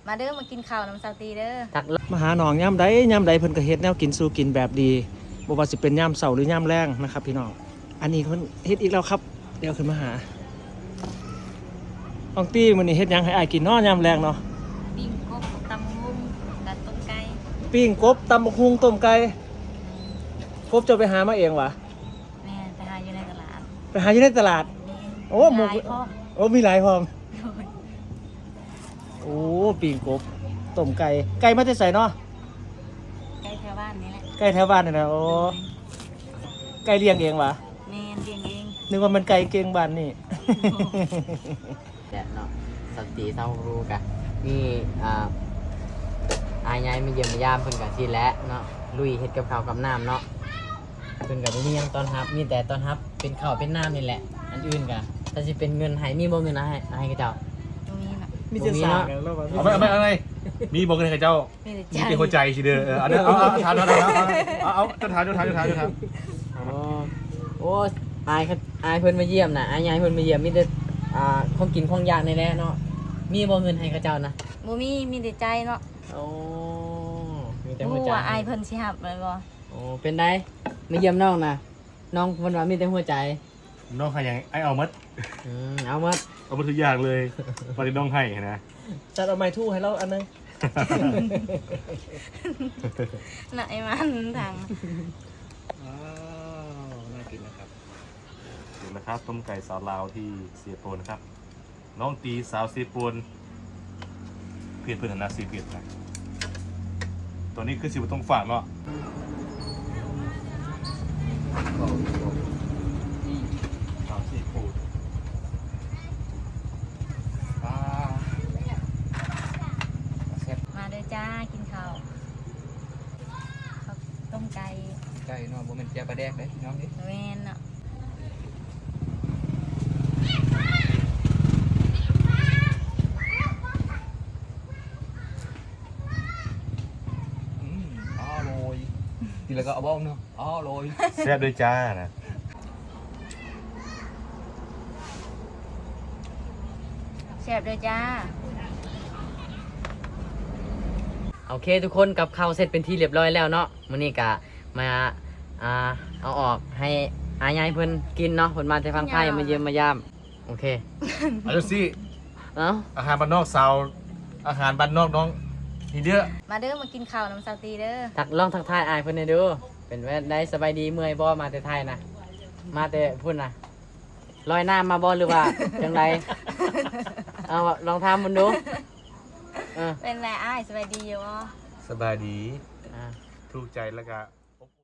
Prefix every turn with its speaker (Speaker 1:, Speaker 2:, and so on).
Speaker 1: มาเด้อมากินข้าวน้ำซาตีเด้อ
Speaker 2: ตักมาหาหนองย่ำใดเพิ่นก็เฮ็ดแนวกินสู่กินแบบดีบ่ว่าสิเป็นย่ำเช้าหรือย่ำแรงนะครับพี่น้องอันนี้เพิ่นเฮ็ดอีกแล้วครับเดี๋ยวขึ้นมาหาน้องตี้มื้อนี้เฮ็ดหยังให้อ้ายกินเนาะย่ำแรงเนาะ
Speaker 1: ปิ้งกบตำมุ้งกับต้มไก่
Speaker 2: ปิ้งกบตำบักหุ่งต้มไก่กบจะไปหามาเองวะ
Speaker 1: แม่ไปหาอยู่ในตลาด
Speaker 2: ไปหาอยู่ในตลาดโอ้หมูโอ้มีหลายพร้อมโอ้ปิ้งกบต้มไก่มาแต่ไสเนาะ
Speaker 1: ไก่แถวบ้านนี่แหละ
Speaker 2: ไก่แถวบ้านนี่นะโอ้ไก่เลี้ยงเองวะ
Speaker 1: แม่เลี้ยงเอง
Speaker 2: นึกว่ามันไก่เก่งบ้านนี่
Speaker 3: แต่เนาะสติเศร้ารู้กะนี่อายยายมาเยี่ยมมายามเพิ่นกะทีแล้วเนาะลุยเฮ็ดกับข้าวกับน้ำเนาะเพิ่นกะบ่มีหยังตอนรับมีแต่ตอนรับเป็นข้าวเป็นน้ำนี่แหละอันอื่นกะถ้าสิเป็นเงินให้มีบ่เงินให้กับเจ้า
Speaker 1: มีน่ะ
Speaker 2: มีแต่สากแล้วว่า
Speaker 4: เอาไปมีบอกกันให้เจ้ามีแต่หัวใจสิเด้อเอาถาม
Speaker 3: โอ้อายเพิ่นมาเยี่ยมน่ะอายยายเพิ่นมาเยี่ยมมีแต่ของกินของอยากนี่แหละเนาะมีบ่เงินให้กับเจ้านะ
Speaker 1: บ่มีแต่ใจเนาะ
Speaker 3: โอ้มีแต่หัวใจ
Speaker 1: ว่าอายเพิ่นสิฮับเลยบ่
Speaker 3: โอ้เป็นไดมาเยี่ยมน้องน่ะน้องเพิ่นว่ามีแต่หัวใจ
Speaker 4: น้องให้ยังไอเอามัด
Speaker 3: เอามัด
Speaker 4: ทุกอย่างเลยปฏิน้องให้นะ
Speaker 2: จัดเอาไม้ทู่ให้เราอันนึง
Speaker 1: น่ะไอ้มันทาง
Speaker 2: น่ากินนะครับ
Speaker 4: ดูนะครับต้มไก่สาวลาวที่เสียโปนครับน้องตีสาวเสียโปนเพียรพื้นฐานสีเพียรนะตัวนี้คือสิบต้องฝากเนาะสาวเสียโปน
Speaker 1: มาเด้อจ้ากินข้าวต้มไก่
Speaker 3: เนาะบ่แม่นเจียวปลาแดกเด้น้องดิ
Speaker 1: แม่นเนาะ
Speaker 3: โรยทีแล้วก็เอาบ้องเนาะโรย
Speaker 4: แซ่บด้วยจ้านะ
Speaker 1: แซ่บด้วยจ้า
Speaker 3: โอเคทุกคนกับข้าวเสร็จเป็นที่เรียบร้อยแล้วเนาะมื้อนี้ก็มาเอาออกให้อายายเพิ่นกินเนาะเพิ่นมาแต่ฟังไทยมาเยี่ยมมายามโอเค
Speaker 4: เอาดูสิอาหารบ้านนอกสาวอาหารบ้านนอกน้องนี่เด้อ
Speaker 1: มาเด้อมากินข้าวน้ำซาตีเด้อ
Speaker 3: ลองทักทายอายเพิ่นให้ดูเป็นแว่ได้สบายดีเมื่อยบ่มาแต่ไทยนะมาแต่พุ่นน่ะลอยน้ำมาบ่หรือว่าจังไดเอาลองทำมันดู
Speaker 1: เป็นไรอ้ายสบายดีอยู่บ่
Speaker 4: สบายดีถูกใจแล้วก็